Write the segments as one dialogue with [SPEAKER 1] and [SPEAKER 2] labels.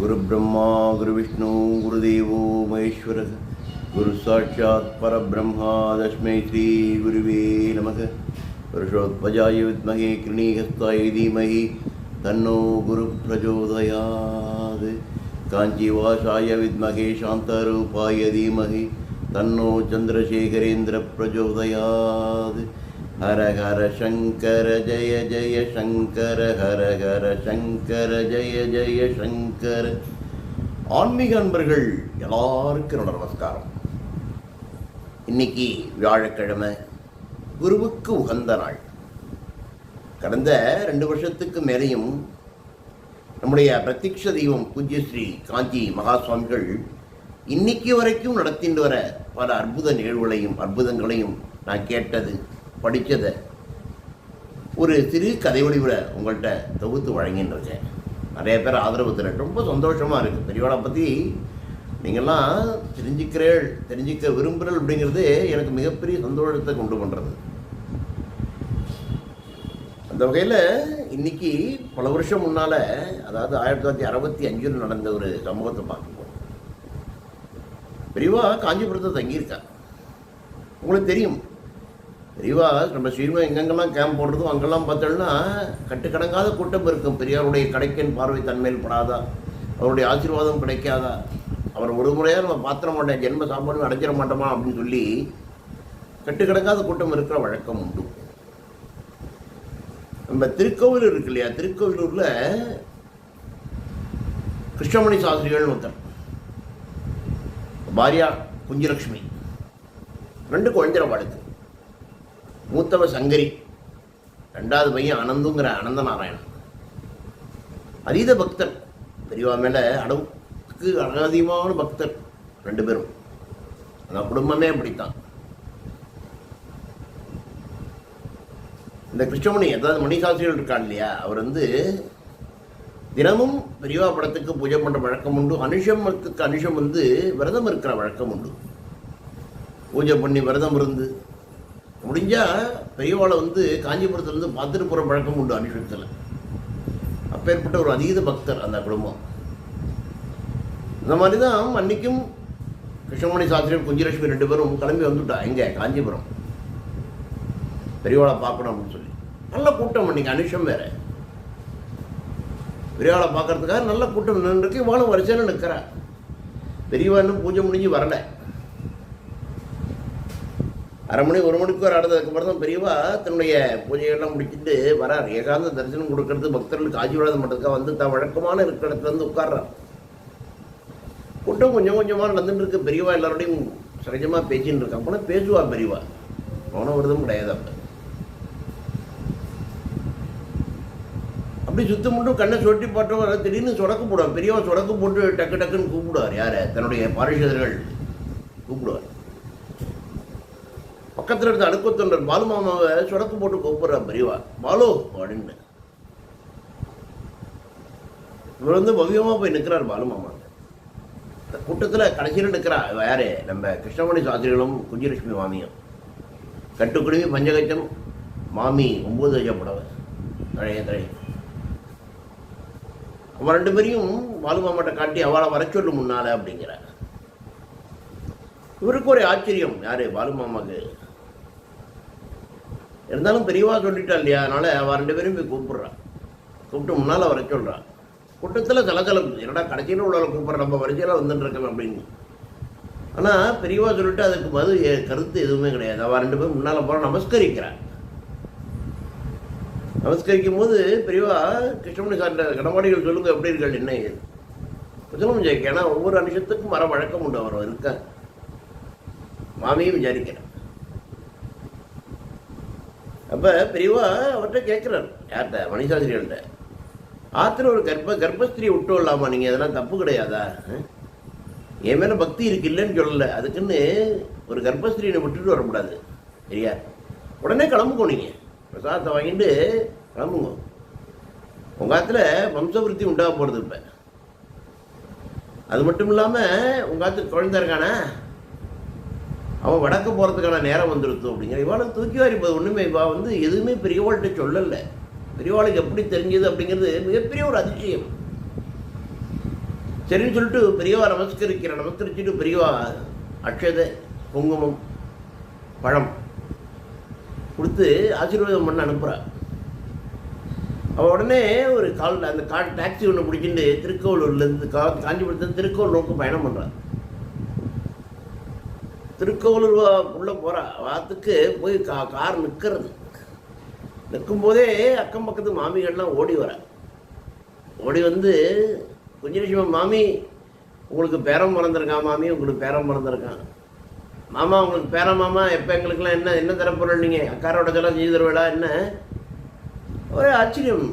[SPEAKER 1] गुरु ब्रह्मा गुरु विष्णु गुरुदेवो महेश्वरः गुरु साक्षात् परब्रह्मा तस्मै श्री गुरुवे नमः। पुरुषोत्पजाय विद्महे कृणीहस्ताय धीमहि तन्नो गुरु प्रचोदयात्। काञ्चीवासाय विद्महे शान्तरूपाय धीमहि तन्नो चन्द्रशेखरेन्द्र प्रचोदयात्। हर हर शंकर जय जय शंकर हर हर शंकर जय जय शंकर। ஆன்மீக அன்பர்கள் எல்லாருக்கும் நமஸ்காரம். இன்னைக்கு வியாழக்கிழமை, குருவுக்கு உகந்த நாள். கடந்த 2 வருஷத்துக்கு மேலேயும் நம்முடைய பிரத்யக்ஷ தெய்வம் பூஜ்ய ஸ்ரீ காஞ்சி மகா சுவாமிகள் இன்னைக்கு வரைக்கும் நடத்திட்டு வர பல அற்புத நிகழ்வுகளையும் அற்புதங்களையும் நான் கேட்டது படித்ததை ஒரு சிறு கதை வடிவில் உங்கள்கிட்ட தொகுத்து வழங்கின்னு இருக்கேன். நிறைய பேர் ஆதரவு தர ரொம்ப சந்தோஷமாக இருக்குது. பெரியவாளை பற்றி நீங்கள்லாம் தெரிஞ்சிக்க விரும்புகிறல் அப்படிங்கிறது எனக்கு மிகப்பெரிய சந்தோஷத்தை கொண்டு பண்ணுறது. அந்த வகையில் இன்றைக்கி பல வருஷம் முன்னால், அதாவது 1965 நடந்த ஒரு சம்பவத்தை பார்க்கும்போது, பெரியவா காஞ்சிபுரத்தை தங்கியிருக்கா. உங்களுக்கு தெரியும், பெரியவா நம்ம ஸ்ரீரங்கம் எங்கெங்கெல்லாம் கேம்ப் போடுறதும் அங்கெல்லாம் பார்த்தோம்னா கட்டுக்கடங்காத கூட்டம் இருக்கும். பெரியாருடைய கடைக்கன் பார்வை தன்மையில் படாதா, அவருடைய ஆசீர்வாதம் கிடைக்காதா, அவர் ஒரு முறையாக நம்ம பாத்திர மாட்டேன், ஜென்ம சாப்பாடு அடைஞ்சிட மாட்டோமா அப்படின்னு சொல்லி கட்டுக்கடங்காத கூட்டம் இருக்கிற வழக்கம் உண்டு. நம்ம திருக்கோவிலூர் இருக்கு இல்லையா, திருக்கோவிலூரில் கிருஷ்ணமணி சாஸ்திரிகள்னு ஒருத்தர், பாரியா குஞ்சுலட்சுமி, 2 குழந்தைர வாழ்க்கை. மூத்தவ சங்கரி, 2வது பையன் அனந்துங்கிற அனந்த நாராயணன். அதீத பக்தர், பெரியவா மேலே அளவுக்கு அகாதிகமான பக்தர் 2 பேரும். அந்த குடும்பமே அப்படித்தான். இந்த கிருஷ்ணமணி, அதாவது மணிசாஸ்திரிகள் இருக்கான் இல்லையா, அவர் தினமும் பெரியவா படத்துக்கு பூஜை பண்ணுற வழக்கம் உண்டு. அனுஷம் விரதம் இருக்கிற வழக்கம் உண்டு. பூஜை பண்ணி விரதம் இருந்து முடிஞ்சால் பெரியவாளை காஞ்சிபுரத்துலேருந்து பார்த்துட்டு போகிற பழக்கம் உண்டு அனுஷத்தில். அப்பேற்பட்ட ஒரு அதீத பக்தர் அந்த குடும்பம். இந்த மாதிரி தான் அன்றைக்கும் கிருஷ்ணமணி சாஸ்திரியும் குஞ்சுலட்சுமி 2 பேரும் கிளம்பி வந்துட்டா. எங்கே? காஞ்சிபுரம். பெரியவாளை பார்க்கணும் அப்படின்னு சொல்லி நல்ல கூட்டம். அன்றைக்கி அனுஷம் வேறு. பெரியவாளை பார்க்கறதுக்காக நல்ல கூட்டம் நின்றுருக்கு. இவாளும் வரிசையில் நிற்கிறா. பெரியவா இன்னும் பூஜை முடிஞ்சு வரலை. 1/2 மணி 1 மணிக்கு வர ஆடுறதுக்கப்புறம் தான் பெரியவா தன்னுடைய பூஜைகள்லாம் முடிச்சுட்டு வரார். ஏகாந்த தரிசனம் கொடுக்கறது பக்தர்களுக்கு ஆசீர்வாதம் பண்ணுறதுக்காக தான் வழக்கமான இருக்கிற இடத்துல உட்கார்றார். கூட்டம் கொஞ்சம் கொஞ்சமாக நடந்துட்டு இருக்கு. பெரியவா எல்லாரோடையும் சகஜமாக பேசின்னு இருக்கா. அப்போனா பேசுவா பெரியவா, மௌன விரதம் கிடையாது. அப்படி சுத்தம் மட்டும் கண்ணை சொட்டி பாட்டவர் திடீர்னு சொடக்கு போடுவார். பெரியவா சொடக்கு போட்டு டக்கு டக்குன்னு கூப்பிடுவார். யாரை? தன்னுடைய பாரிஷதர்கள் கூப்பிடுவார். பக்கத்தில் இருந்த அடுக்கத்தொண்டர் பாலு மாமாவை சொடக்கு போட்டு கூப்பிடுறார் பெரியவா. பாலு அப்படின்னு இவர் பவ்யமாக போய் நிற்கிறார் பாலு மாமா. இந்த கூட்டத்தில் கடைசியில் நிற்கிறா யாரு? நம்ம கிருஷ்ணமணி சாஸ்திரிகளும் குஞ்சுலட்சுமி மாமியும். கட்டுக்குடுமி பஞ்சகச்சம், மாமி 9 கஜ புடவை தழைய தழை. அவன் 2 பேரையும் பாலு மாமாட்ட காட்டி அவளை வர சொல்லு முன்னால அப்படிங்கிறார். இவருக்கு ஒரு ஆச்சரியம். யாரு? பாலு மாமாவுக்கு. இருந்தாலும் பெரியவா சொல்லிட்டா இல்லையா, அதனால அவள் 2 பேரும் போய் கூப்பிட்றான். கூப்பிட்டு முன்னால் வர சொல்கிறான். கூட்டத்தில் கலகலப்பு. என்னடா கடைசியில் உள்ள கூப்பிட்ற, நம்ம வரிசையில் வந்துட்டு இருக்கோம் அப்படின்னு. ஆனால் பெரியவா சொல்லிட்டு அதுக்கு கருத்து எதுவுமே கிடையாது. அவள் 2 பேரும் முன்னால் போகிற நமஸ்கரிக்கிறான். நமஸ்கரிக்கும் போது பெரியவா கிருஷ்ணமணி சார்ந்த கடமாடிகள் சொல்லுங்க எப்படி இருக்காள் என்ன சொல்ல முடியாது. ஏன்னா ஒவ்வொரு அனுஷத்துக்கும் வர வழக்கம் உண்டு. அவர் இருக்க மாமியும் விசாரிக்கிறார். அப்போ பெரியவா அவர்கிட்ட கேட்குறாரு. யார்கிட்ட? மணிசாஸ்திரிகள்கிட்ட. ஆற்றுல ஒரு கர்ப்பஸ்திரியை விட்டு விடலாமா நீங்கள்? அதெல்லாம் தப்பு கிடையாதா? என் மேலே பக்தி இருக்கு, இல்லைன்னு சொல்லலை. அதுக்குன்னு ஒரு கர்ப்பஸ்திரியை விட்டுட்டு வரக்கூடாது. சரியா? உடனே கிளம்புக்கோ. நீங்கள் பிரசாதத்தை வாங்கிட்டு கிளம்புங்க. உங்கள் ஆற்றுல வம்சவிருத்தி உண்டாக போகிறது. இப்போ அது மட்டும் இல்லாமல் உங்கள் ஆற்றுக்கு குழந்தை இருக்கானே, அவன் வடக்கு போகிறதுக்கான நேரம் வந்துடுத்து அப்படிங்கிற. இவாளை தூக்கி வாரிப்பது ஒன்றுமே. இவா எதுவுமே பெரியவாள்கிட்ட சொல்லலை. பெரியவாளுக்கு எப்படி தெரிஞ்சது அப்படிங்கிறது மிகப்பெரிய ஒரு அதிசயம். சரின்னு சொல்லிட்டு பெரியவா நமஸ்கரிச்சுட்டு பெரியவா அக்ஷதை குங்குமம் பழம் கொடுத்து ஆசீர்வாதம் பண்ண அனுப்புகிறா. அவள் உடனே ஒரு அந்த டாக்ஸி ஒன்று பிடிச்சிட்டு திருக்கோவிலூர்லேருந்து காஞ்சிபுரத்துலேருந்து திருக்கோவில் நோக்கி பயணம் பண்ணுறான். திருக்கோவிலூர் உள்ளே போகிறா. வாத்துக்கு போய் கார் நிற்கும்போதே அக்கம் பக்கத்து மாமிகள்லாம் ஓடி வர. ஓடி வந்து குஞ்சலட்சுமி, மாமி உங்களுக்கு பேரம் பிறந்திருக்கான், மாமி உங்களுக்கு பேரம் பிறந்திருக்கான், மாமா உங்களுக்கு பேரம், மாமா எப்போ எங்களுக்கெல்லாம் என்ன தரப்போகிற, நீங்கள் அக்காரோட செல்லாம் செஞ்சு தருவேடா, என்ன ஒரே ஆச்சரியம்.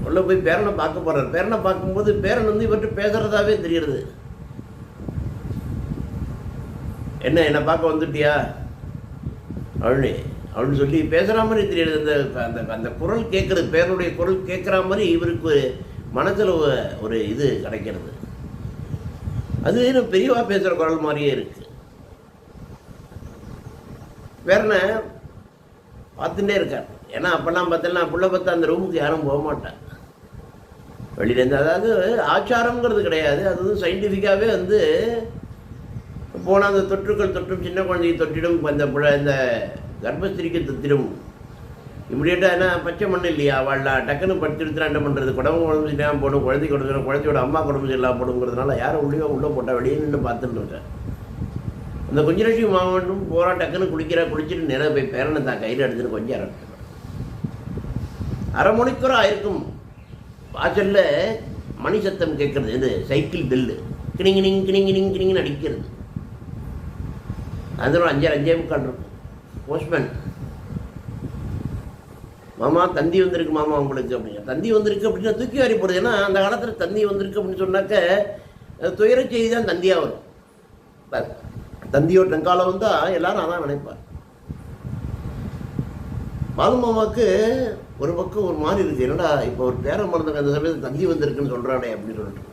[SPEAKER 1] உள்ள போய் பேரனை பார்க்க போகிறார். பேரனை பார்க்கும்போது பேரன் வந்து இவர்கிட்ட பேசுகிறதாவே தெரியுது. என்னை பார்க்க வந்துட்டியா அவள்னு சொல்லி பேசுகிற மாதிரி தெரியுது. அந்த அந்த குரல் கேட்குறது, பேரனுடைய குரல் கேட்குற மாதிரி இவருக்கு மனசில் ஒரு இது கிடைக்கிறது. அது பெரியவா பேசுகிற குரல் மாதிரியே இருக்கு. பேரனை பார்த்துட்டே இருக்கார். ஏன்னா அப்பெல்லாம் பார்த்தேன்னா புள்ள பார்த்தா அந்த ரூமுக்கு யாரும் போக மாட்டான் வெளியிலேருந்து. அதாவது ஆச்சாரங்கிறது கிடையாது, அது வந்து சயின்டிஃபிக்காகவே வந்து போனால் அந்த தொற்றும் சின்ன குழந்தைக்கு தொட்டிடும், இந்த கர்ப்பஸ்திரிக்கு தொத்திடும் இம்மிடியேட்டாக. ஏன்னா பச்சை மண் இல்லையா, வாழ டக்குன்னு படிச்சுடுத்துனா என்ன பண்ணுறது, குழம்பு சரியாக போடும், குழந்தையோட அம்மா குழம்பு சரியில்லாம போடுங்கிறதுனால யாரும் உள்ளே போட்டால் வெளியே நின்று பார்த்துட்டு இருக்கேன். அந்த குஞ்சலட்சுமி மாவட்டம் போகிறா, டக்குன்னு குளிச்சுட்டு நேராக போய் பேரனை தான் கையில் எடுத்துட்டு கொஞ்சம் ஆரம்பிச்சு. அரை மணிக்கூரம் ஆயிருக்கும். வாசலில் மணி சத்தம் கேட்கறது, இது சைக்கிள் பெல்லு கிணிங்கினின்னு அடிக்கிறது. அது ஒரு 5:30 இருக்கும். போஸ்ட்மேன், மாமா தந்தி வந்திருக்கு மாமா உங்களுக்கு அப்படிங்க. தந்தி வந்திருக்கு அப்படின்னா தூக்கி வாரி போடுறது. ஏன்னா அந்த காலத்தில் தந்தி வந்திருக்கு அப்படின்னு சொன்னாக்க துயர செய்தி தான் தந்தியாக வரும். தந்தியோட டங்காலம் வந்தால் எல்லாரும் அதான் நினைப்பார். பாலு மாமாவுக்கு ஒரு பக்கம் ஒரு மாதிரி இருக்குது. என்னடா இப்போ ஒரு பேரம் மறந்துங்க, அந்த சமயத்தில் தந்தி வந்திருக்குன்னு சொல்கிறானே அப்படின்னு சொல்லிட்டு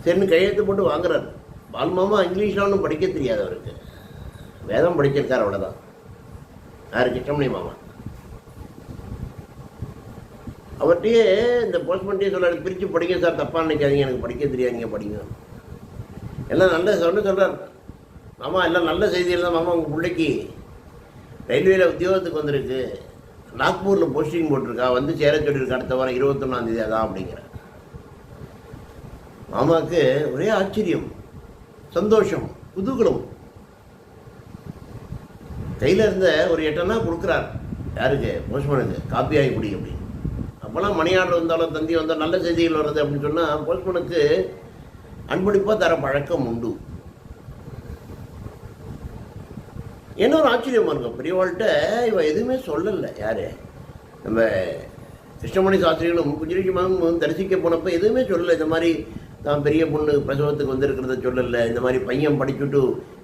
[SPEAKER 1] சரின்னு கையெழுத்து போட்டு வாங்குறாரு. பாலு மாமா இங்கிலீஷில் ஒன்றும் படிக்க தெரியாது அவருக்கு, வேதம் படிச்சிருக்கார் அவ்வளோதான். யாரு? கிருஷ்ணமணி மாமா. அவர்கிட்டயே இந்த போஸ்ட்மெண்ட்டே சொல்கிறாரு, பிரித்து படிக்க சார், தப்பாக நினைக்காதீங்க, எனக்கு படிக்க தெரியாது, நீங்கள் படிங்க. எல்லாம் நல்ல சொல்கிறார் மாமா, எல்லாம் நல்ல செய்தியில் தான் மாமா. உங்கள் பிள்ளைக்கு ரயில்வேயில் உத்தியோகத்துக்கு வந்திருக்கு, நாக்பூரில் போஸ்டிங் போட்டிருக்கா, வந்து சேர சொல்லியிருக்கா அடுத்த வாரம் 21ஆம் அதான் அப்படிங்கிற. மாமாவுக்கு ஒரே ஆச்சரியம், சந்தோஷம், குதூகலம். கையில் இருந்த ஒரு 8 அணா கொடுக்குறார். யாருக்கு? போஸ்ட்மேனுக்கு. காப்பி ஆகி குடி அப்படின்னு. அப்போல்லாம் மணி ஆர்டர் வந்தாலும் தந்தி வந்தால் நல்ல செய்திகள் வருது அப்படின்னு சொன்னால் போஸ்ட்மேனுக்கு அன்பளிப்பாக தர பழக்கம் உண்டு. என்ன ஒரு ஆச்சரியமாக இருக்கும், பெரியவாள்கிட்ட இவன் எதுவுமே சொல்லலை. யார்? நம்ம கிருஷ்ணமணி சாஸ்திரிகளும் குஞ்சலட்சுமியும் தரிசிக்க போனப்போ எதுவுமே சொல்லலை. இந்த மாதிரி தான் பெரிய பொண்ணு பிரசவத்துக்கு வந்திருக்கிறத சொல்லலை, இந்த மாதிரி பையன் படிச்சுட்டு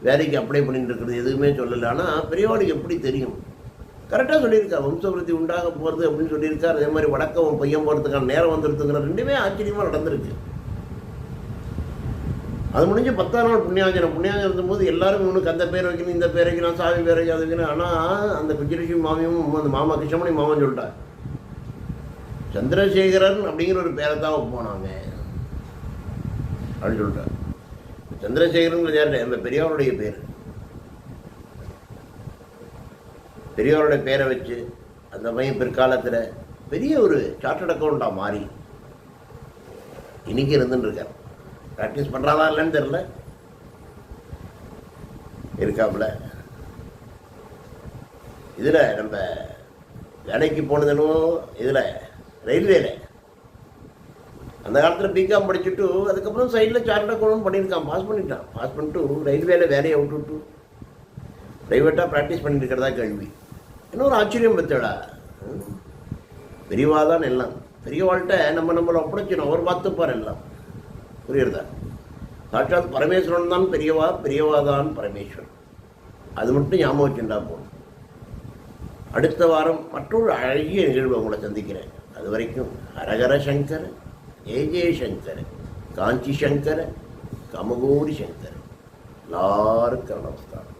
[SPEAKER 1] வேலைக்கு அப்ளை பண்ணிட்டு இருக்கிறது எதுவுமே சொல்லலை. ஆனால் பெரியவாளுக்கு எப்படி தெரியும்? கரெக்டாக சொல்லியிருக்கா, வம்சவருத்தி உண்டாக போகிறது அப்படின்னு சொல்லியிருக்கார். அதே மாதிரி வடக்கம் பையன் போகிறதுக்கான நேரம் வந்துருக்குங்கிற ரெண்டுமே ஆச்சரியமாக நடந்திருக்கு. அது முடிஞ்சு 10ஆம் நாள் புண்ணியாஞ்சனம் இருக்கும்போது எல்லாரும் இவனுக்கு அந்த பேர் வைக்கணும், இந்த பேர் வைக்கணும், சாமி பேர் வைக்கணும், அது வைக்கணும். ஆனால் அந்த குஞ்சலட்சுமி மாமியும் அந்த மாமா கிருஷ்ணமணி மாமான்னு சொல்லிட்டார். சந்திரசேகரன் அப்படிங்கிற ஒரு பேரை தான் போனாங்க அப்படின்னு சொல்லிட்டார். சந்திரசேகரன் யார்? அந்த பெரியவருடைய பேர். பெரியவருடைய பேரை வச்சு அந்த பையன் பிற்காலத்தில் பெரிய ஒரு சார்ட்டர்ட் அக்கௌண்டாக மாறி இன்னைக்கு இருந்துன்னு இருக்கார். ப்ராக்டிஸ் பண்ணுறாதா இல்லைன்னு தெரில, இருக்காப்புல. இதில் நம்ம வேலைக்கு போனதுன்னு இதில் ரயில்வேல அந்த காலத்தில் பிகாம் படிச்சுட்டு அதுக்கப்புறம் சைடில் சார்ட்டர்ட் அக்கௌண்ட் பண்ணியிருக்கான். பாஸ் பண்ணிட்டு ரயில்வேல வேலையை விட்டுவிட்டு ப்ரைவேட்டாக ப்ராக்டிஸ் பண்ணிட்டு இருக்கிறதா கேள்வி. இன்னொரு ஆச்சரியம் பத்தடா, பெரியவா தான் எல்லாம். பெரியவாள்கிட்ட நம்மளை ஒப்படைச்சிடும், அவர் பார்த்துப்பார் எல்லாம். புரியுறதா? சாட்சாத் பரமேஸ்வரன் தான் பெரியவா, பெரியவா தான் பரமேஸ்வரன். அது மட்டும் ஞாபகம் வச்சுட்டா போகும். அடுத்த வாரம் மற்றொரு அழகிய நிகழ்வு உங்களை சந்திக்கிறேன். அது வரைக்கும் ஹரஹர சங்கர, ஜெய சங்கர, காஞ்சி சங்கர, கமகோரி சங்கர. எல்லாருக்கும் நமஸ்காரம்.